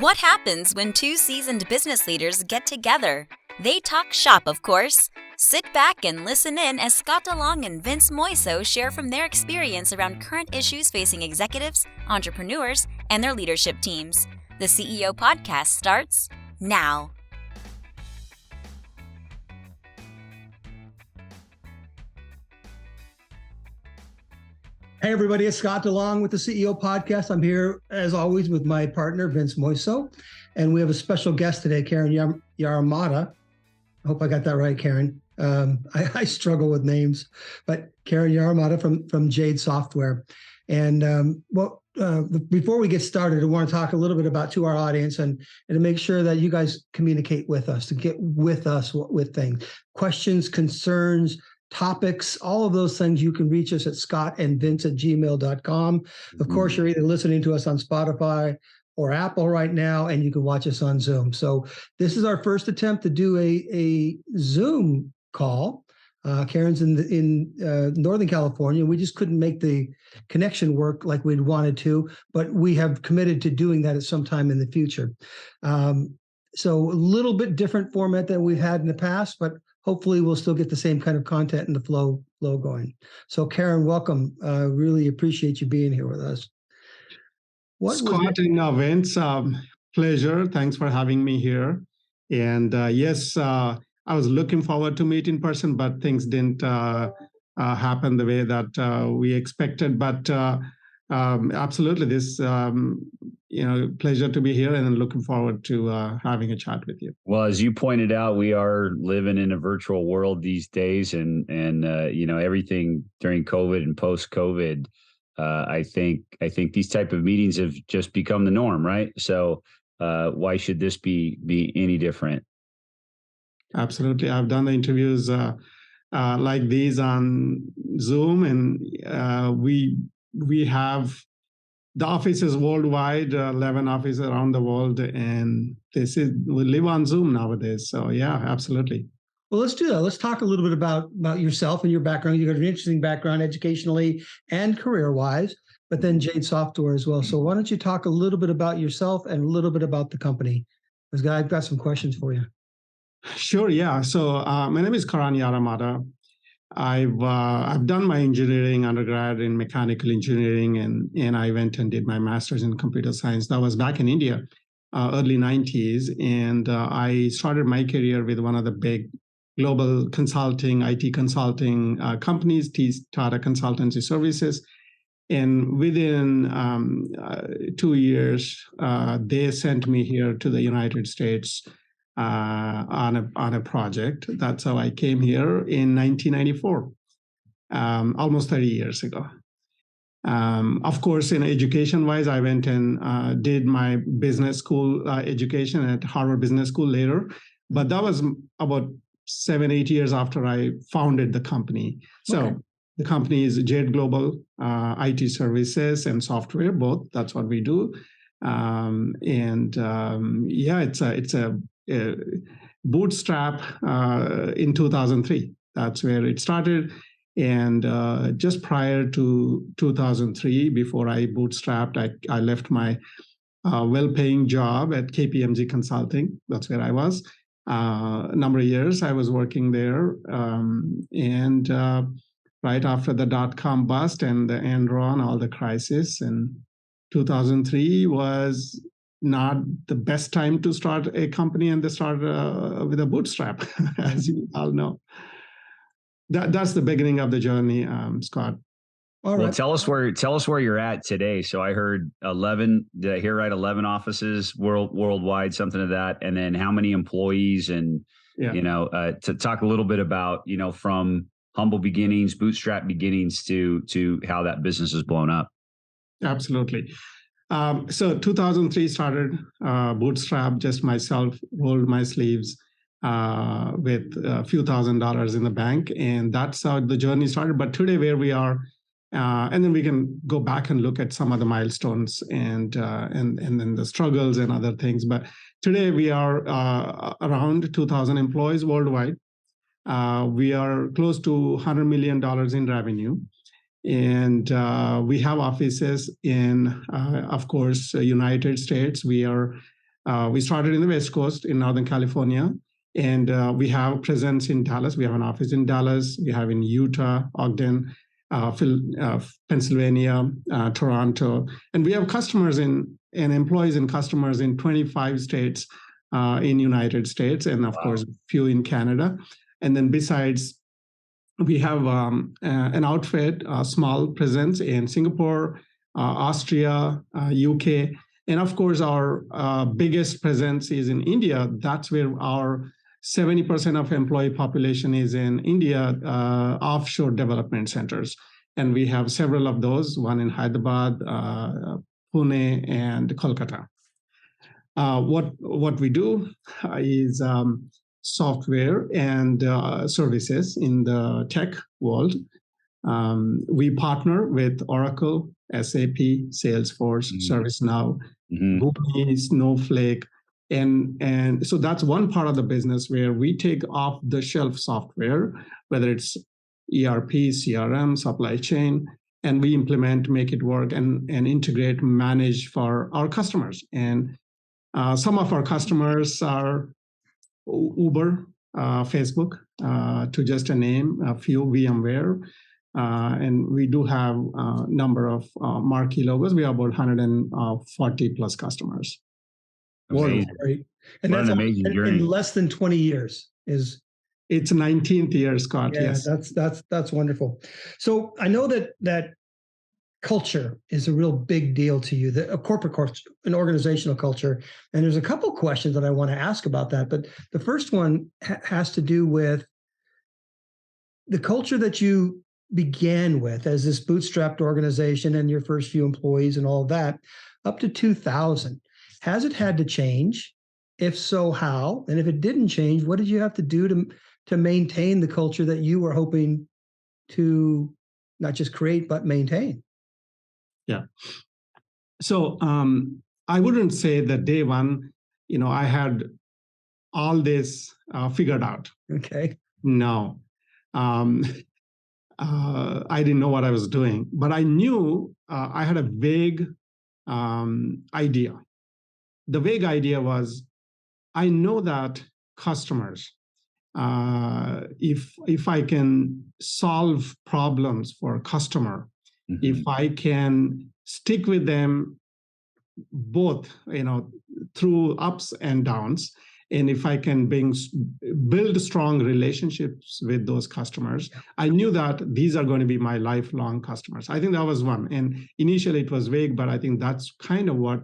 What happens when two seasoned business leaders get together? They talk shop, of course. Sit back and listen in as Scott DeLong and Vince Moiso share from their experience around current issues facing executives, entrepreneurs, and their leadership teams. The CEO Podcast starts now. Hey, everybody, it's Scott DeLong with the CEO Podcast. I'm here, as always, with my partner, Vince Moiso, and we have a special guest today, Karan Yaramada. I hope I got that right, Karan. I struggle with names, but Karan Yaramada from Jade Software. And before we get started, I want to talk a little bit to our audience and to make sure that you guys communicate with us, to get with us with things, questions, concerns, topics, all of those things. You can reach us at scottandvince@gmail.com. Of course, you're either listening to us on Spotify or Apple right now, and you can watch us on Zoom. So this is our first attempt to do a Zoom call. Karen's in Northern California. We just couldn't make the connection work like we'd wanted to, but we have committed to doing that at some time in the future. So a little bit different format than we've had in the past, but hopefully we'll still get the same kind of content and the flow going. So Karan, welcome. Really appreciate you being here with us. Scott and Vince, pleasure. Thanks for having me here. And yes, I was looking forward to meet in person, but things didn't happen the way that we expected. But absolutely, this pleasure to be here, and looking forward to having a chat with you. Well, as you pointed out, we are living in a virtual world these days, and everything during COVID and post-COVID. I think these type of meetings have just become the norm, right? So why should this be any different? Absolutely. I've done the interviews like these on Zoom, and we have the offices worldwide, 11 offices around the world, and we live on Zoom nowadays. So yeah, absolutely. Well, let's do that. Let's talk a little bit about yourself and your background. You got an interesting background educationally and career-wise, but then Jade Software as well. So why don't you talk a little bit about yourself and a little bit about the company? Because I've got some questions for you. Sure, yeah. So my name is Karan Yaramada. I've done my engineering undergrad in mechanical engineering, and I went and did my master's in computer science. That was back in India, early 90s. And I started my career with one of the big global consulting, IT consulting companies, Tata Consultancy Services. And within 2 years, they sent me here to the United States on a project. That's how I came here in 1994, almost 30 years ago. Of course, in education-wise, I went and did my business school education at Harvard Business School later, but that was about 7-8 years after I founded the company. So okay. The company is Jade Global IT Services and Software, both. That's what we do. It's a bootstrap in 2003. That's where it started. And just prior to 2003, before I bootstrapped, I left my well-paying job at KPMG Consulting. That's where I was. A number of years I was working there. Right after the dot-com bust and the Enron, all the crisis, and 2003 was not the best time to start a company, and they started with a bootstrap, as you all know. That's the beginning of the journey, Scott. All right. Well, tell us where you're at today. So I heard 11. Did I hear right? 11 offices worldwide, something of that. And then how many employees? And to talk a little bit about from humble beginnings, bootstrap beginnings to how that business has blown up. Absolutely. So 2003 started bootstrap, just myself, rolled my sleeves with a few $1,000s in the bank. And that's how the journey started. But today where we are, and then we can go back and look at some of the milestones and then the struggles and other things. But today we are around 2,000 employees worldwide. We are close to $100 million in revenue. And we have offices in, of course, United States. We are We started in the West Coast in Northern California, and we have presence in Dallas. We have an office in Dallas. We have in Utah, Ogden, Pennsylvania, Toronto, and we have customers and employees and customers in 25 states in United States, and of course, a few in Canada. And then besides, we have an outfit, a small presence in Singapore, Austria, UK, and of course, our biggest presence is in India. That's where our 70% of employee population is in India, offshore development centers. And we have several of those, one in Hyderabad, Pune, and Kolkata. What we do is software and services in the tech world. We partner with Oracle, SAP, Salesforce, ServiceNow, Google, Snowflake, and so that's one part of the business where we take off-the-shelf software, whether it's ERP, CRM, supply chain, and we implement, make it work, and integrate, manage for our customers. And some of our customers are Uber, Facebook, to just a name, a few, VMware, and we do have a number of marquee logos. We have about 140 plus customers. Amazing. Right. And what that's an amazing journey. in less than 20 years is. It's 19th year, Scott. Yeah, yes, that's wonderful. So I know that culture is a real big deal to you, a corporate culture, an organizational culture. And there's a couple of questions that I want to ask about that. But the first one has to do with the culture that you began with as this bootstrapped organization and your first few employees and all of that, up to 2000. Has it had to change? If so, how? And if it didn't change, what did you have to do to maintain the culture that you were hoping to not just create, but maintain? Yeah. So I wouldn't say that day one, I had all this figured out. Okay. No. I didn't know what I was doing, but I knew I had a vague idea. The vague idea was, I know that customers, if I can solve problems for a customer, if I can stick with them both, through ups and downs, and if I can build strong relationships with those customers, I knew that these are going to be my lifelong customers. I think that was one. And initially it was vague, but I think that's kind of what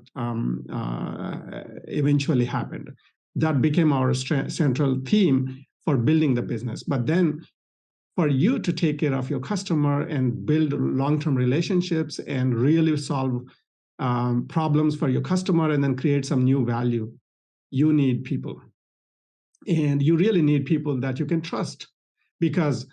eventually happened. That became our central theme for building the business. But then for you to take care of your customer and build long-term relationships and really solve problems for your customer and then create some new value, you need people. And you really need people that you can trust, because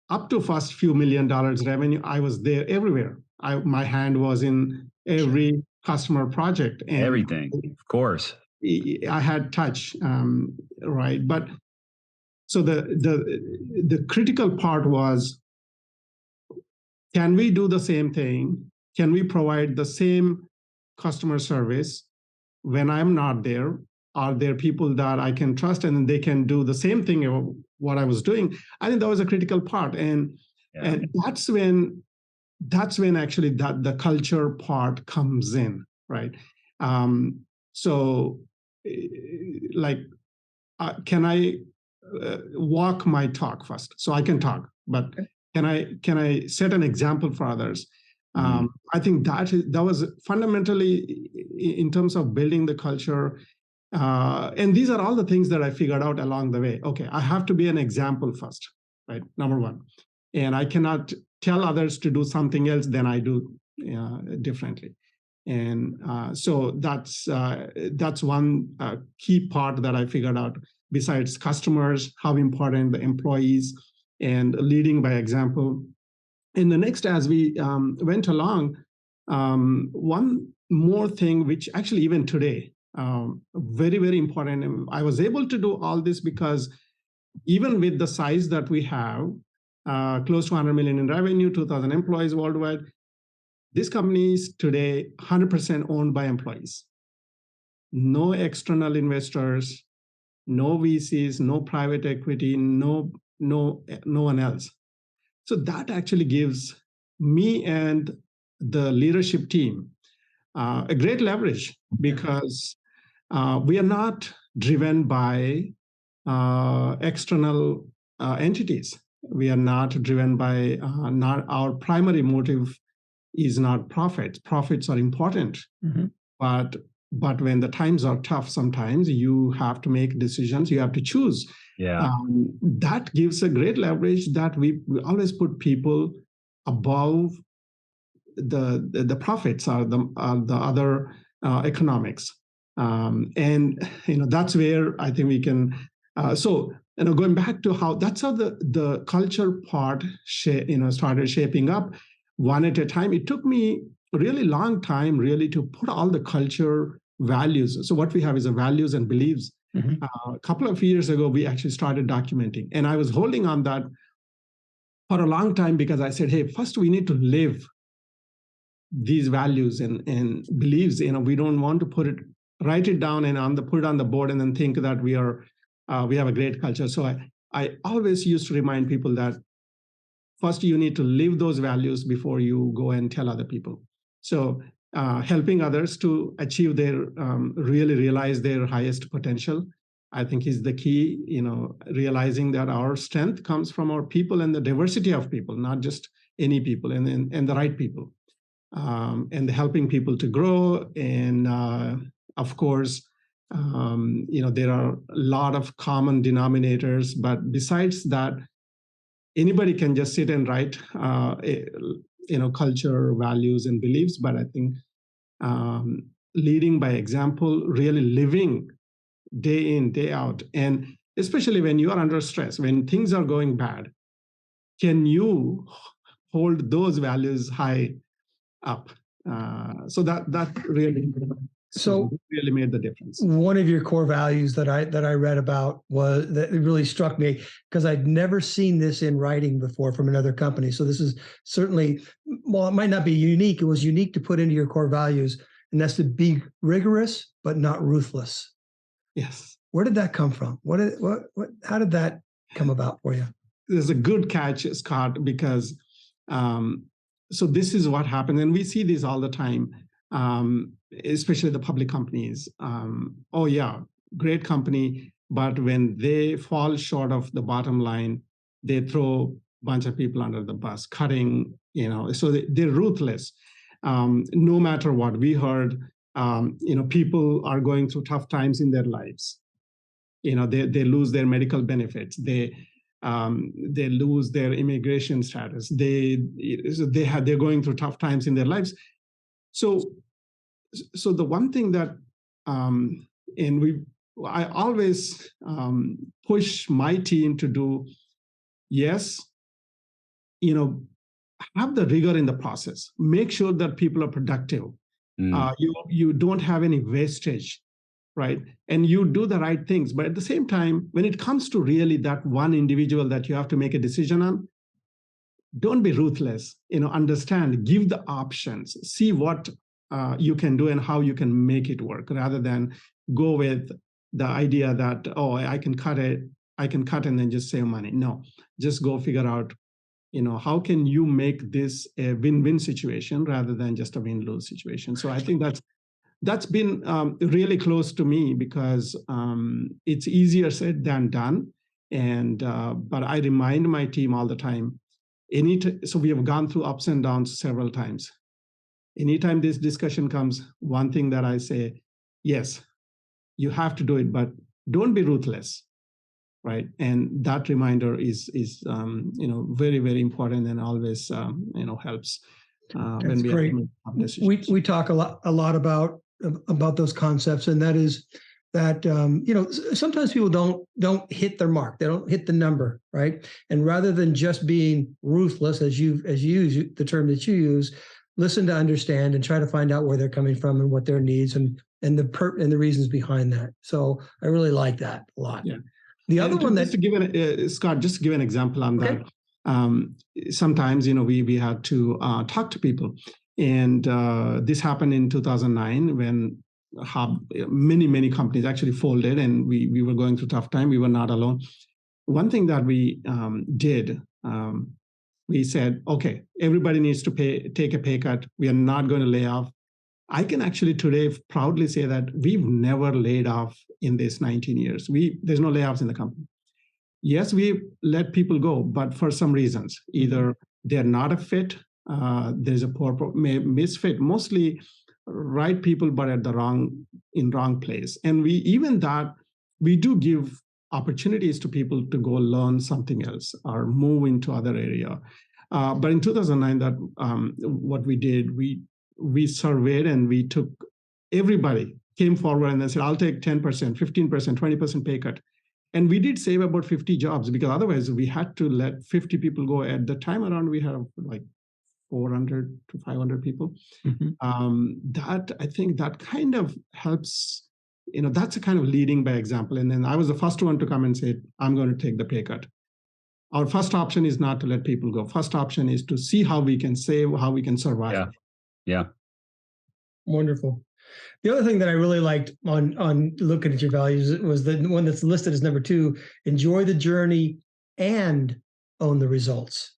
up to first few $1 million revenue, I was there everywhere. My hand was in every customer project. And everything, of course. I had touch, right? But so the critical part was, can we do the same thing? Can we provide the same customer service when I'm not there? Are there people that I can trust and they can do the same thing of what I was doing? I think that was a critical part. And that's when actually that the culture part comes in, right? So can I walk my talk first? So I can talk, but can I set an example for others? I think that was fundamentally in terms of building the culture. And these are all the things that I figured out along the way. Okay, I have to be an example first, right? Number one. And I cannot tell others to do something else than I do differently. And so that's one key part that I figured out, besides customers, how important the employees, and leading by example. And the next, as we went along, one more thing, which actually even today, very, very important. And I was able to do all this because even with the size that we have, close to 100 million in revenue, 2,000 employees worldwide, this company is today 100% owned by employees. no external investors, no VCs, no private equity, no one else. So that actually gives me and the leadership team a great leverage, because we are not driven by external entities. We are not driven by, not our primary motive is not profit. Profits are important, but when the times are tough, sometimes you have to make decisions. You have to choose. Yeah. That gives a great leverage that we always put people above the profits or the other economics. And that's where I think we can. So going back to how the culture part started shaping up one at a time. It took me a really long time really to put all the culture values. So what we have is a values and beliefs. A couple of years ago, we actually started documenting, and I was holding on that for a long time, because I said, hey, first we need to live these values and beliefs. We don't want to write it down and put it on the board and then think that we have a great culture. So I always used to remind people that first you need to live those values before you go and tell other people. So helping others to achieve really realize their highest potential, I think, is the key. Realizing that our strength comes from our people and the diversity of people, not just any people, and the right people. And helping people to grow. And of course, there are a lot of common denominators, but besides that, anybody can just sit and write, culture, values, and beliefs. But I think leading by example, really living day in, day out, and especially when you are under stress, when things are going bad, can you hold those values high up? So that really made the difference. One of your core values that I read about was that it really struck me, because I'd never seen this in writing before from another company. So this is certainly, well, it might not be unique. It was unique to put into your core values, and that's to be rigorous but not ruthless. Yes. Where did that come from? How did that come about for you? There's a good catch, Scott, because so this is what happened, and we see this all the time, especially the public companies. Oh yeah, great company, but when they fall short of the bottom line, they throw a bunch of people under the bus, cutting, so they're ruthless. No matter what. We heard, people are going through tough times in their lives. They lose their medical benefits. They lose their immigration status. They're going through tough times in their lives. So the one thing that I always push my team to do, yes, have the rigor in the process. Make sure that people are productive. You don't have any wastage, right? And you do the right things. But at the same time, when it comes to really that one individual that you have to make a decision on, don't be ruthless. Understand, give the options, see what you can do and how you can make it work, rather than go with the idea that, oh, I can cut and then just save money. No, just go figure out, how can you make this a win-win situation rather than just a win-lose situation. So I think that's been really close to me, because it's easier said than done. And but I remind my team all the time. So we have gone through ups and downs several times. Anytime this discussion comes, one thing that I say, yes, you have to do it, but don't be ruthless, right? And that reminder is very, very important, and always helps when we have to make decisions. We talk a lot about those concepts, and that is that sometimes people don't hit their mark, they don't hit the number, right? And rather than just being ruthless, as you use the term that you use, listen to understand and try to find out where they're coming from and what their needs and the reasons behind that. So I really like that a lot. Yeah. The other one just to give Scott, just to give an example on that. Sometimes we had to talk to people, and this happened in 2009 when many companies actually folded, and we were going through tough time. We were not alone. One thing that we did, we said, okay, everybody needs to take a pay cut. We are not going to lay off. I can actually today proudly say that we've never laid off in this 19 years. There's no layoffs in the company. Yes, we let people go, but for some reasons, either they're not a fit, there's a poor misfit, mostly right people, but at the wrong place. And we do give opportunities to people to go learn something else or move into other area. But in 2009, what we did, we surveyed and we took everybody came forward and they said, I'll take 10%, 15%, 20% pay cut. And we did save about 50 jobs because otherwise we had to let 50 people go. At the time around, we had like 400 to 500 people. I think that kind of helps, that's a kind of leading by example. And then I was the first one to come and say, I'm going to take the pay cut. Our first option is not to let people go. First option is to see how we can save, how we can survive. Yeah. Wonderful. The other thing that I really liked on looking at your values was the one that's listed as number 2, enjoy the journey and own the results.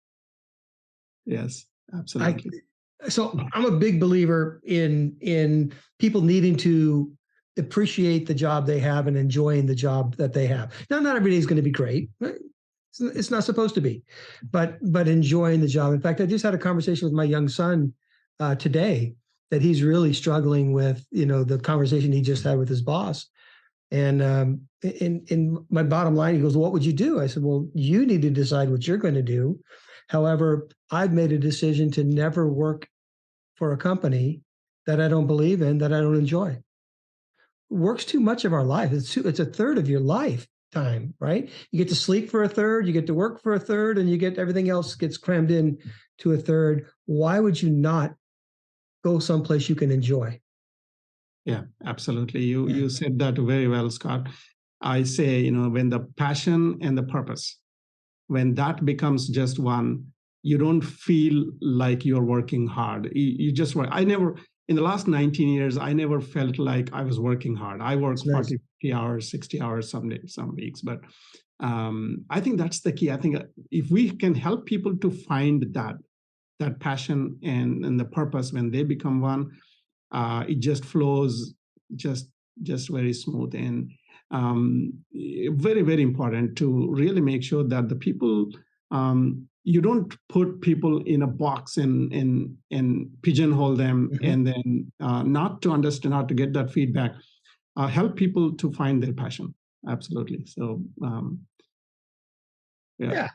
Yes, absolutely. So I'm a big believer in people needing to appreciate the job they have and enjoying the job that they have. Now, not every day is going to be great. It's not supposed to be, but enjoying the job. In fact, I just had a conversation with my young son today that he's really struggling with, the conversation he just had with his boss. And in my bottom line, he goes, what would you do? I said, well, you need to decide what you're going to do. However, I've made a decision to never work for a company that I don't believe in, that I don't enjoy. Work's too much of our life. It's a third of your lifetime, right? You get to sleep for a third, you get to work for a third, and you get everything else gets crammed in to a third. Why would you not go someplace you can enjoy? Yeah, absolutely. You said that very well, Scott. I say, when the passion and the purpose, when that becomes just one, you don't feel like you're working hard. You just work. In the last 19 years, I never felt like I was working hard. I worked 40, 50 hours, 60 hours some days, some weeks. But I think that's the key. I think if we can help people to find that passion and the purpose, when they become one, it just flows just very smooth. And very, very important to really make sure that the people, you don't put people in a box and pigeonhole them, and then not to understand, not to get that feedback. Help people to find their passion. Absolutely. So, yeah.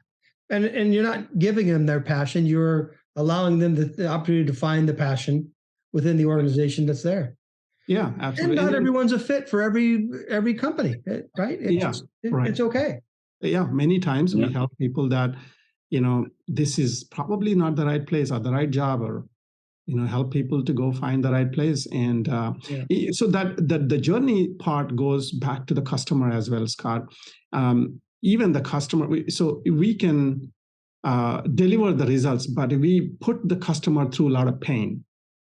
And you're not giving them their passion. You're allowing them the opportunity to find the passion within the organization that's there. Yeah, absolutely. And not everyone's a fit for every company, right? It's okay. Yeah, many times we help people that, this is probably not the right place or the right job, or, help people to go find the right place. And so that the journey part goes back to the customer as well, Scott. Even the customer, so we can deliver the results, but we put the customer through a lot of pain.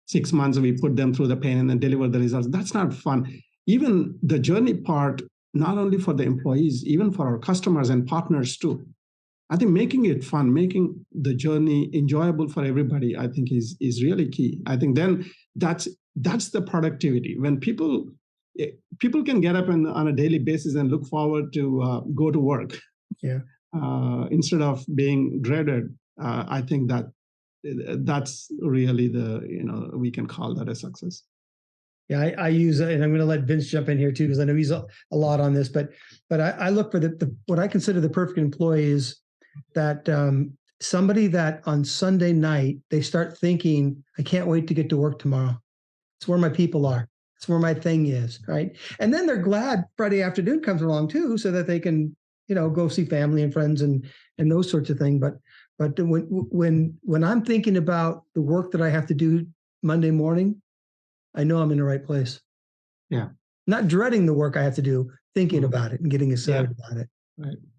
6 months, we put them through the pain and then deliver the results. That's not fun. Even the journey part, not only for the employees, even for our customers and partners too. I think making it fun, making the journey enjoyable for everybody, I think is really key. I think then that's the productivity. When people can get up on a daily basis and look forward to go to work, instead of being dreaded. I think that's really we can call that a success. Yeah, I use, and I'm going to let Vince jump in here too, because I know he's a lot on this, but I look for what I consider the perfect employee is that somebody that on Sunday night, they start thinking, I can't wait to get to work tomorrow. It's where my people are. It's where my thing is, right? And then they're glad Friday afternoon comes along too, so that they can, go see family and friends and those sorts of things. But when I'm thinking about the work that I have to do Monday morning, I know I'm in the right place. Yeah. Not dreading the work I have to do, thinking about it and getting excited about it.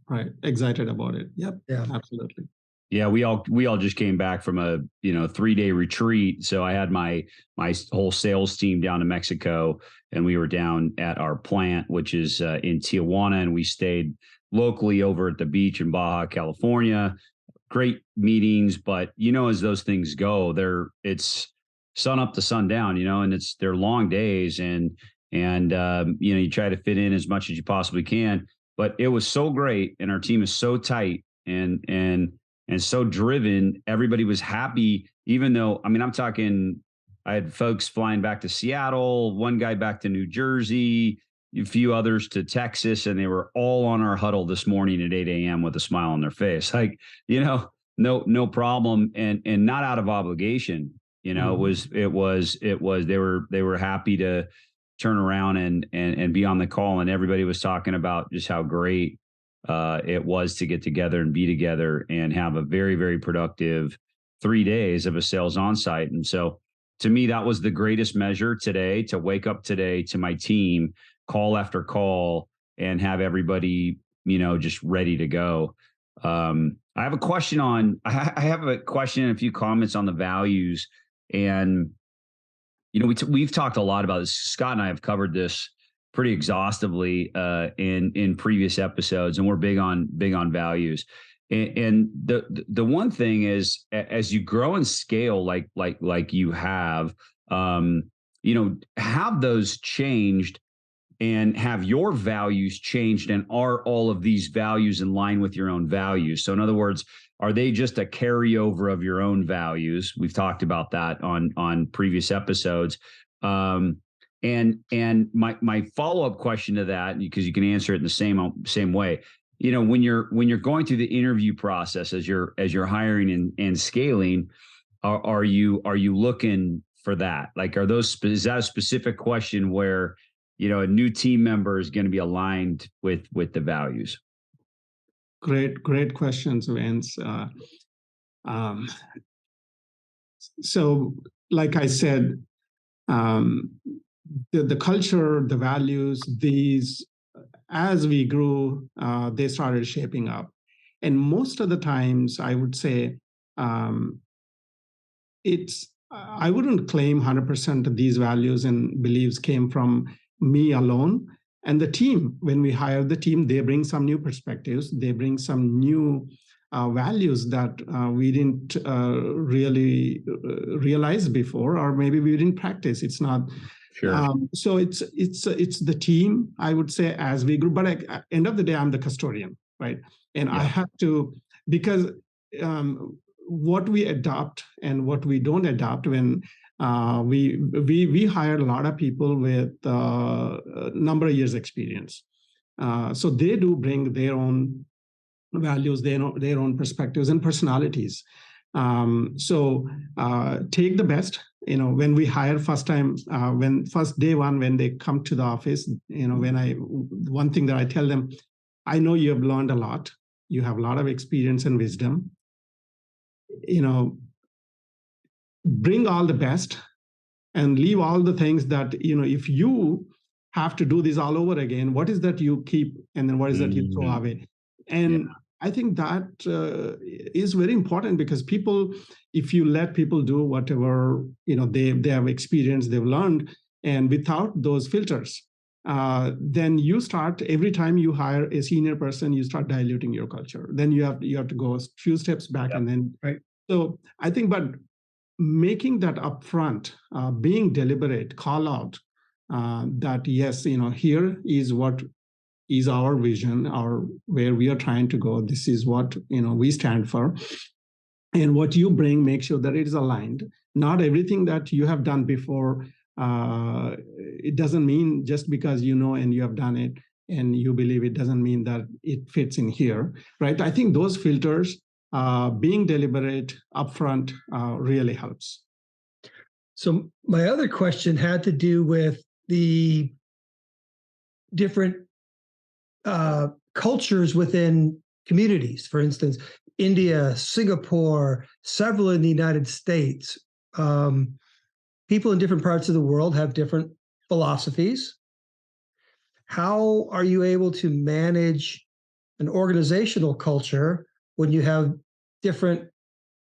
Right. Excited about it. Yep. Yeah. Absolutely. Yeah, we all just came back from a 3-day retreat. So I had my whole sales team down to Mexico, and we were down at our plant, which is in Tijuana, and we stayed locally over at the beach in Baja California. Great meetings, but as those things go, it's sun up to sundown, and they're long days, and you try to fit in as much as you possibly can. But it was so great, and our team is so tight and so driven. Everybody was happy, even though, I mean, I'm talking, I had folks flying back to Seattle, one guy back to New Jersey, a few others to Texas, and they were all on our huddle this morning at 8 a.m. with a smile on their face. Like, no problem, and not out of obligation. It was they were happy to turn around and be on the call, and everybody was talking about just how great it was to get together and be together and have a very, very productive 3 days of a sales onsite. And so to me, that was the greatest measure today, to wake up today to my team, call after call, and have everybody, just ready to go. I have a question and a few comments on the values. And, we've talked a lot about this. Scott and I have covered this pretty exhaustively in previous episodes, and we're big on values. And the one thing is, as you grow and scale, like you have, have those changed, and have your values changed, and are all of these values in line with your own values? So in other words, are they just a carryover of your own values? We've talked about that on previous episodes. And my follow-up question to that, because you can answer it in the same way, when you're going through the interview process, as you're hiring and scaling, are you looking for that? Like, is that a specific question where a new team member is going to be aligned with the values? Great questions, Vince. So, like I said, the culture, the values, these, as we grew, they started shaping up. And most of the times, I would say, I wouldn't claim 100% of these values and beliefs came from me alone. And the team, when we hire the team, they bring some new perspectives. They bring some new values that we didn't really realize before, or maybe we didn't practice. It's not. Sure. So it's the team, I would say, as we grew. But at end of the day, I'm the custodian, right? And I have to, because what we adopt and what we don't adopt, when we hired a lot of people with a number of years experience. So they do bring their own values, their own perspectives and personalities. So take the best, when we hire first time, first day one, when they come to the office, one thing that I tell them, I know you have learned a lot. You have a lot of experience and wisdom. Bring all the best and leave all the things that, if you have to do this all over again, what is that you keep, and then what is that you throw away? And I think that is very important, because people, if you let people do whatever, they have experienced, they've learned, and without those filters, then you start, every time you hire a senior person, you start diluting your culture. Then you have to go a few steps back, and then, right? So I think, but making that upfront, being deliberate, call out that, yes, here is what is our vision, or where we are trying to go. This is what we stand for, and what you bring, make sure that it is aligned. Not everything that you have done before. It doesn't mean just because and you have done it and you believe, it doesn't mean that it fits in here, right? I think those filters, being deliberate upfront, really helps. So my other question had to do with the different cultures within communities. For instance, India, Singapore, several in the United States. People in different parts of the world have different philosophies. How are you able to manage an organizational culture when you have different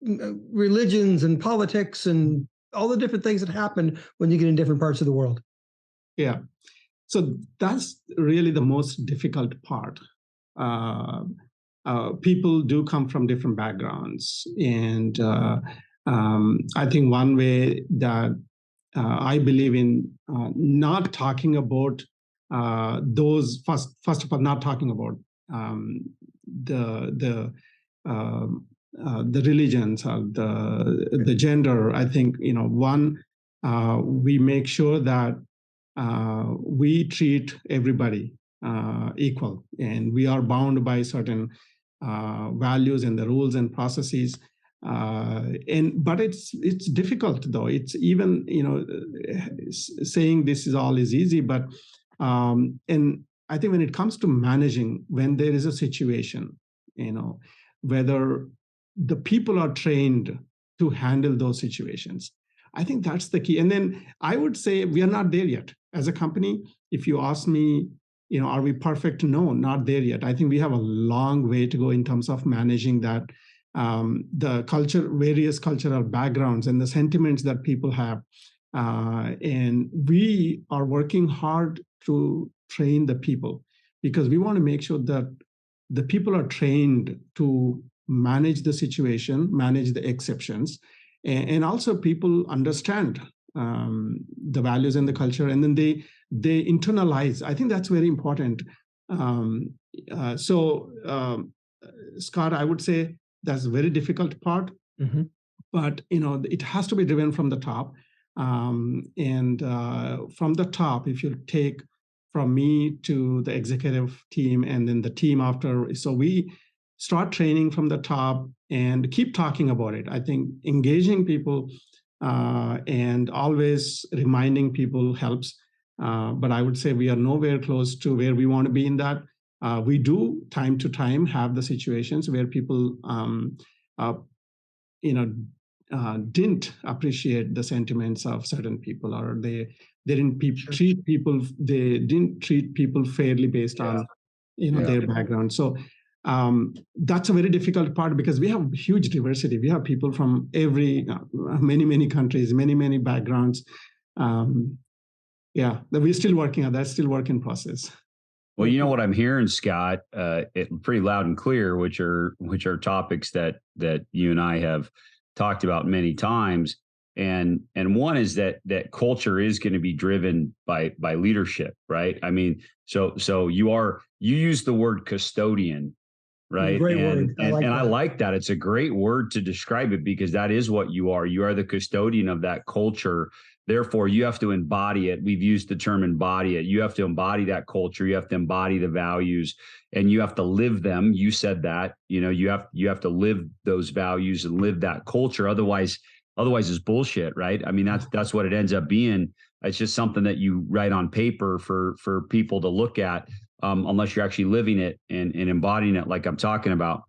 religions and politics and all the different things that happen when you get in different parts of the world. Yeah. So that's really the most difficult part. People do come from different backgrounds. And I think one way that I believe in not talking about those, first of all, not talking about the religions or the gender. I think, one, we make sure that we treat everybody equal, and we are bound by certain values and the rules and processes. But it's difficult, though. It's even saying this is all is easy, but and I think when it comes to managing, when there is a situation, whether the people are trained to handle those situations, I think that's the key. And then I would say we are not there yet as a company. If you ask me, are we perfect? No, not there yet. I think we have a long way to go in terms of managing that, the culture, various cultural backgrounds and the sentiments that people have. And we are working hard to train the people, because we want to make sure that the people are trained to manage the situation, manage the exceptions, and also people understand the values and the culture, and then they internalize. I think that's very important. Scott, I would say that's a very difficult part, but it has to be driven from the top. And from the top, if you take from me to the executive team and then the team after, so we start training from the top and keep talking about it. I think engaging people and always reminding people helps. But I would say we are nowhere close to where we want to be in that. We do time to time have the situations where people, didn't appreciate the sentiments of certain people, or they didn't treat people. They didn't treat people fairly based on their background. So that's a very difficult part, because we have huge diversity. We have people from many countries, many backgrounds. We're still working on that. Still work in process. Well, what I'm hearing, Scott, pretty loud and clear, which are topics that you and I have talked about many times. And one is that culture is going to be driven by leadership, right? I mean, so you use the word custodian, right? Great word. I like that. It's a great word to describe it, because that is what you are. You are the custodian of that culture. Therefore, you have to embody it. We've used the term embody it. You have to embody that culture. You have to embody the values, and you have to live them. You said that, you have to live those values and live that culture. Otherwise it's bullshit, right? I mean, that's what it ends up being. It's just something that you write on paper for people to look at, unless you're actually living it and embodying it, like I'm talking about.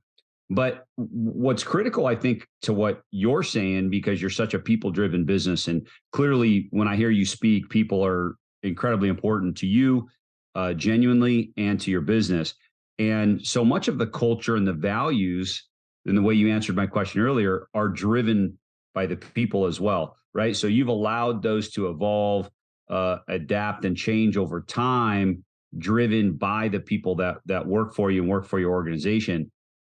But what's critical, I think, to what you're saying, because you're such a people-driven business, and clearly when I hear you speak, people are incredibly important to you, genuinely, and to your business. And so much of the culture and the values, and the way you answered my question earlier, are driven by the people as well, right? So you've allowed those to evolve, adapt, and change over time, driven by the people that work for you and work for your organization.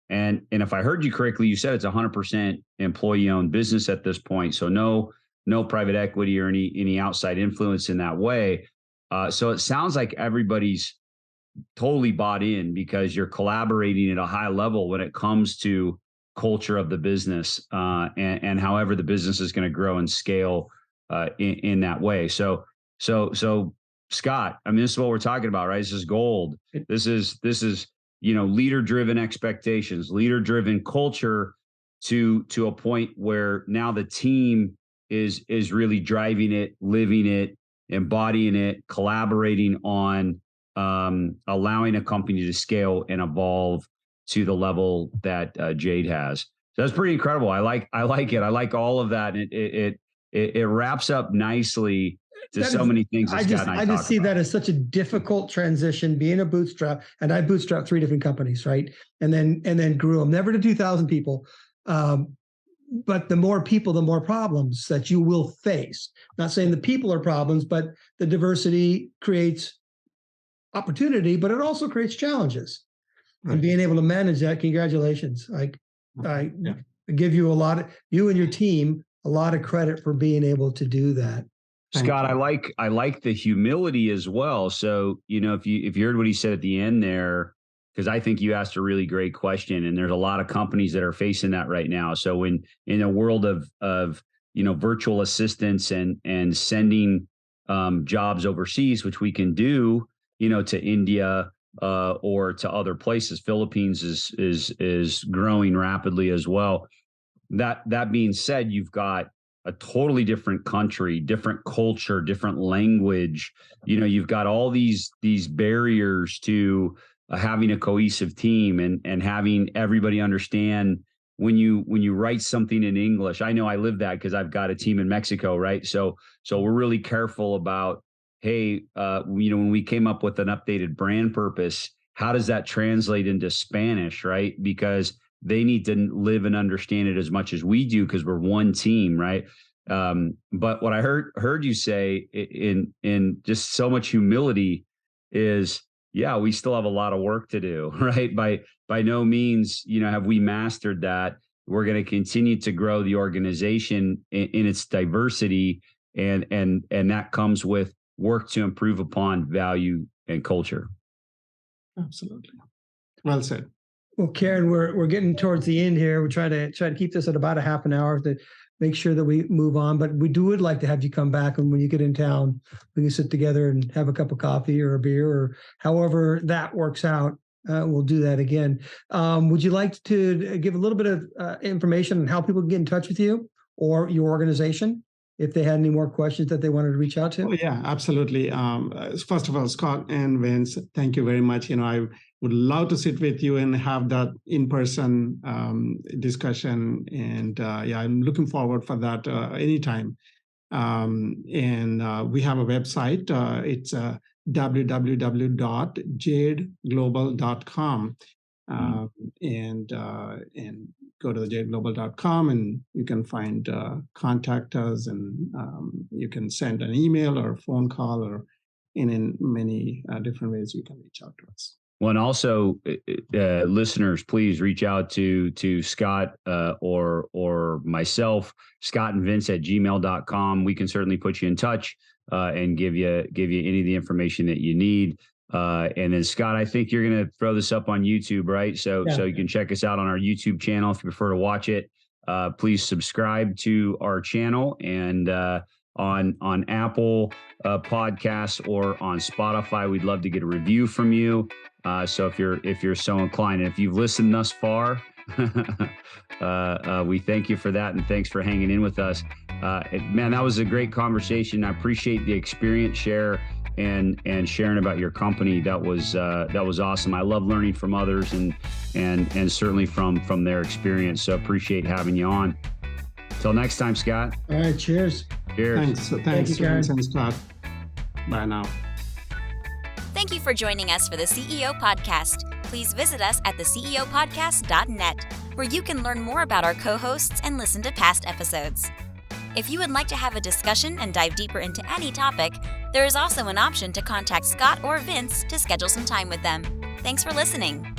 And if I heard you correctly, you said it's 100% employee-owned business at this point. So no private equity or any outside influence in that way. So it sounds like everybody's totally bought in, because you're collaborating at a high level when it comes to culture of the business, and however the business is going to grow and scale in that way. So Scott, I mean, this is what we're talking about, right? This is gold. This is leader-driven expectations, leader-driven culture, to a point where now the team is really driving it, living it, embodying it, collaborating on allowing a company to scale and evolve to the level that Jade has. So that's pretty incredible. I like it. I like all of that. And it wraps up nicely to many things. I just see that as such a difficult transition, being a bootstrap, and I bootstrapped 3 different companies, right? And then grew them, never to 2,000 people. But the more people, the more problems that you will face. Not saying the people are problems, but the diversity creates opportunity, but it also creates challenges. Right. And being able to manage that, congratulations. I give you you and your team a lot of credit for being able to do that. Scott, I like the humility as well. So, if you heard what he said at the end there, because I think you asked a really great question, and there's a lot of companies that are facing that right now. So in a world of virtual assistants and sending jobs overseas, which we can do, to India or to other places, Philippines is growing rapidly as well. That being said, you've got a totally different country, different culture, different language. You've got all these barriers to having a cohesive team and having everybody understand when you write something in English. I know I live that because I've got a team in Mexico, right? So we're really careful about, hey, when we came up with an updated brand purpose, how does that translate into Spanish, right? Because they need to live and understand it as much as we do because we're one team, right? But what I heard you say in just so much humility is, yeah, we still have a lot of work to do, right? By no means, have we mastered that. We're going to continue to grow the organization in its diversity, and that comes with work to improve upon value and culture. Absolutely. Well said. Well, Karen, we're getting towards the end here. We try to keep this at about a half an hour to make sure that we move on. But we would like to have you come back, and when you get in town, we can sit together and have a cup of coffee or a beer or however that works out. We'll do that again. Would you like to give a little bit of information on how people can get in touch with you or your organization if they had any more questions that they wanted to reach out to? Oh, yeah, absolutely. First of all, Scott and Vince, thank you very much. I would love to sit with you and have that in-person discussion. And I'm looking forward for that anytime. And we have a website. It's www.jadeglobal.com. And go to the jadeglobal.com and you can find contact us, and you can send an email or a phone call, or in many different ways you can reach out to us. Well, and also, listeners, please reach out to Scott or myself, Scott and Vince at gmail.com. We can certainly put you in touch and give you any of the information that you need. And then, Scott, I think you're going to throw this up on YouTube, right? So you can check us out on our YouTube channel if you prefer to watch it. Please subscribe to our channel, and on Apple Podcasts or on Spotify, we'd love to get a review from you. So if you're so inclined, and if you've listened thus far, we thank you for that, and thanks for hanging in with us. Man, that was a great conversation. I appreciate the experience share and sharing about your company. That was awesome. I love learning from others and certainly from their experience. So appreciate having you on. Till next time, Scott. All right. Cheers. Thanks, Karen. Thanks, Scott. Bye now. Thank you for joining us for the CEO Podcast. Please visit us at theceopodcast.net, where you can learn more about our co-hosts and listen to past episodes. If you would like to have a discussion and dive deeper into any topic, there is also an option to contact Scott or Vince to schedule some time with them. Thanks for listening.